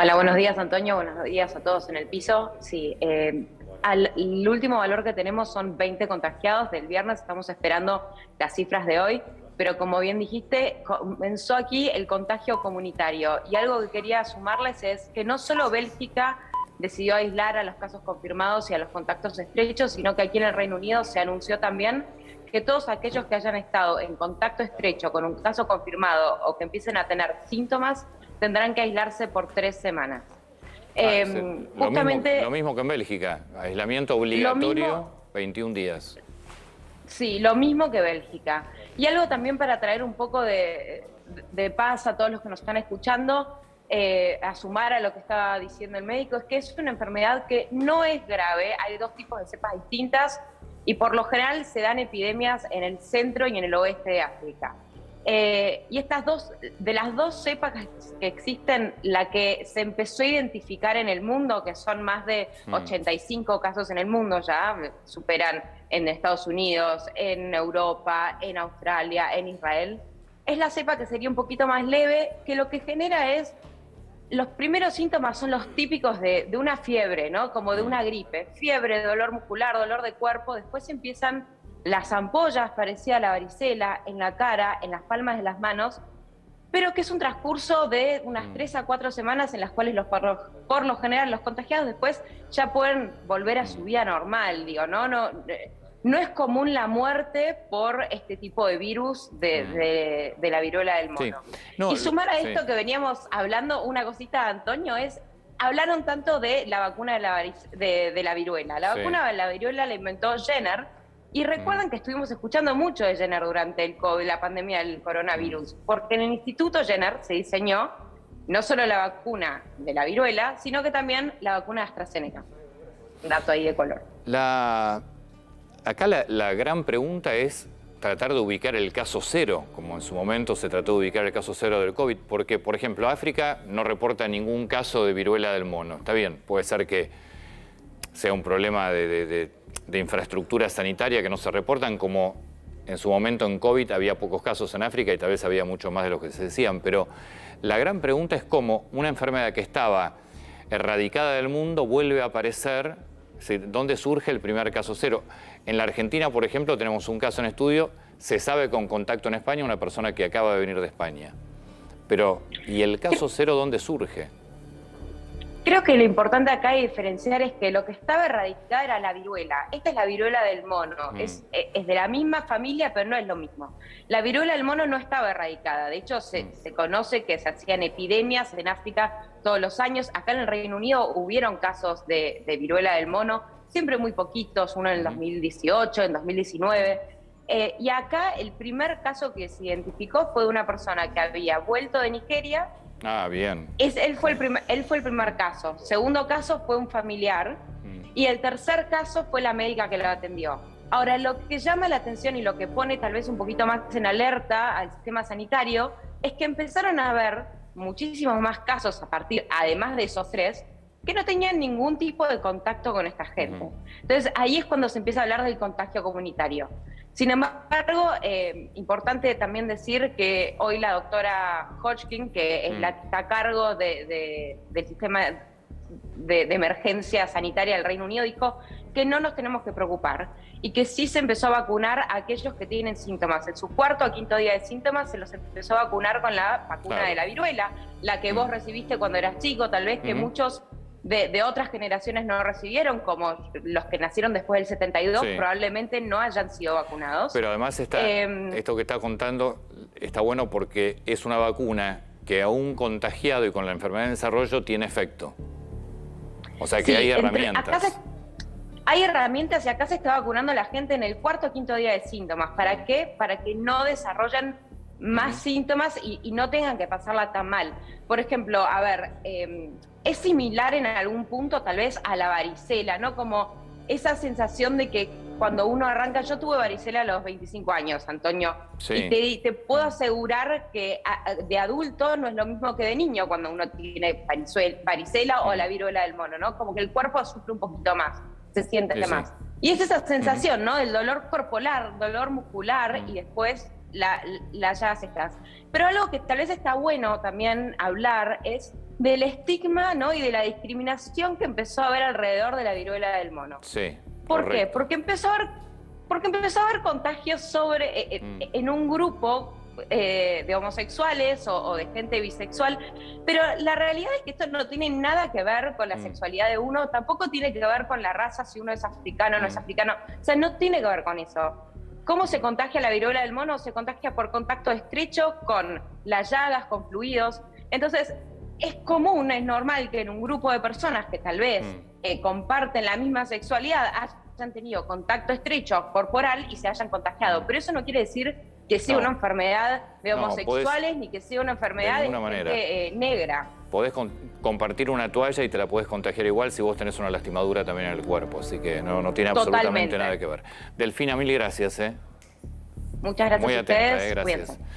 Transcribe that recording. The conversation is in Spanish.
Hola, buenos días Antonio, buenos días a todos en el piso. Sí, el último valor que tenemos son 20 contagiados del viernes, estamos esperando las cifras de hoy, pero como bien dijiste, comenzó aquí el contagio comunitario y algo que quería sumarles es que no solo Bélgica decidió aislar a los casos confirmados y a los contactos estrechos, sino que aquí en el Reino Unido se anunció también que todos aquellos que hayan estado en contacto estrecho con un caso confirmado o que empiecen a tener síntomas tendrán que aislarse por 3 semanas. Justamente lo mismo que en Bélgica, aislamiento obligatorio, 21 días. Sí, lo mismo que Bélgica. Y algo también para traer un poco de paz a todos los que nos están escuchando, a sumar a lo que estaba diciendo el médico, es que es una enfermedad que no es grave, hay dos tipos de cepas distintas y por lo general se dan epidemias en el centro y en el oeste de África. Y estas de las dos cepas que existen, la que se empezó a identificar en el mundo, que son más de 85 casos en el mundo, ya superan en Estados Unidos, en Europa, en Australia, en Israel, es la cepa que sería un poquito más leve, que lo que genera es, los primeros síntomas son los típicos de una fiebre, ¿no? Como de una gripe, fiebre, dolor muscular, dolor de cuerpo, después empiezan las ampollas, parecía la varicela, en la cara, en las palmas de las manos, pero que es un transcurso de unas 3 a 4 semanas en las cuales por lo general los contagiados después ya pueden volver a su vida normal, digo, no es común la muerte por este tipo de virus de la viruela del mono. Sí. No, y sumar a esto que veníamos hablando, una cosita, Antonio, hablaron tanto de la vacuna de la viruela. La vacuna de la viruela la inventó Jenner. Y recuerdan que estuvimos escuchando mucho de Jenner durante la pandemia del coronavirus, porque en el Instituto Jenner se diseñó no solo la vacuna de la viruela, sino que también la vacuna de AstraZeneca. Un dato ahí de color. Acá la gran pregunta es tratar de ubicar el caso cero, como en su momento se trató de ubicar el caso cero del COVID, porque, por ejemplo, África no reporta ningún caso de viruela del mono. Está bien, puede ser que sea un problema de infraestructura sanitaria que no se reportan, como en su momento en COVID había pocos casos en África y tal vez había mucho más de los que se decían, pero la gran pregunta es cómo una enfermedad que estaba erradicada del mundo vuelve a aparecer, ¿dónde surge el primer caso cero? En la Argentina, por ejemplo, tenemos un caso en estudio, se sabe con contacto en España, una persona que acaba de venir de España. Pero, ¿y el caso cero dónde surge? Creo que lo importante acá es diferenciar es que lo que estaba erradicada era la viruela. Esta es la viruela del mono. Es de la misma familia, pero no es lo mismo. La viruela del mono no estaba erradicada. De hecho, se conoce que se hacían epidemias en África todos los años. Acá en el Reino Unido hubieron casos de viruela del mono, siempre muy poquitos, uno en el 2018, en 2019. Y acá el primer caso que se identificó fue de una persona que había vuelto de Nigeria. Ah, bien. Él fue el primer caso. Segundo caso fue un familiar. Y el tercer caso fue la médica que lo atendió. Ahora, lo que llama la atención y lo que pone tal vez un poquito más en alerta al sistema sanitario es que empezaron a haber muchísimos más casos además de esos 3, que no tenían ningún tipo de contacto con esta gente. Entonces, ahí es cuando se empieza a hablar del contagio comunitario. Sin embargo, importante también decir que hoy la doctora Hodgkin, que es la que está a cargo del sistema de emergencia sanitaria del Reino Unido, dijo que no nos tenemos que preocupar y que sí se empezó a vacunar a aquellos que tienen síntomas. En su 4º o 5º día de síntomas se los empezó a vacunar con la vacuna de la viruela, la que vos recibiste cuando eras chico, tal vez que muchos de otras generaciones no recibieron, como los que nacieron después del 72, probablemente no hayan sido vacunados. Pero además esto que está contando está bueno porque es una vacuna que aún contagiado y con la enfermedad en desarrollo tiene efecto. O sea que hay herramientas. Hay herramientas y acá se está vacunando a la gente en el 4º o 5º día de síntomas. ¿Para qué? Para que no desarrollen más síntomas y no tengan que pasarla tan mal. Por ejemplo, a ver, es similar en algún punto tal vez a la varicela, ¿no? Como esa sensación de que cuando uno arranca, yo tuve varicela a los 25 años, Antonio, y te puedo asegurar que de adulto no es lo mismo que de niño cuando uno tiene varicela o la viruela del mono, ¿no? Como que el cuerpo sufre un poquito más, se siente más. Y es esa sensación, ¿no? El dolor corporal, dolor muscular y después ya estás. Pero algo que tal vez está bueno también hablar es del estigma, ¿no? Y de la discriminación que empezó a haber alrededor de la viruela del mono. Sí. ¿Por qué? Correcto. Porque empezó a haber contagios en un grupo de homosexuales o de gente bisexual, pero la realidad es que esto no tiene nada que ver con la sexualidad de uno, tampoco tiene que ver con la raza, si uno es africano o no es africano, o sea, no tiene que ver con eso. ¿Cómo se contagia la viruela del mono? Se contagia por contacto estrecho con las llagas, con fluidos. Entonces, es común, es normal que en un grupo de personas que tal vez comparten la misma sexualidad hayan tenido contacto estrecho corporal y se hayan contagiado. Pero eso no quiere decir que sea una enfermedad de homosexuales ni que sea una enfermedad de gente negra. Podés compartir una toalla y te la podés contagiar igual si vos tenés una lastimadura también en el cuerpo. Así que no tiene absolutamente nada que ver. Delfina, mil gracias. Muchas gracias Muy a atenta, ustedes. gracias. Cuídense.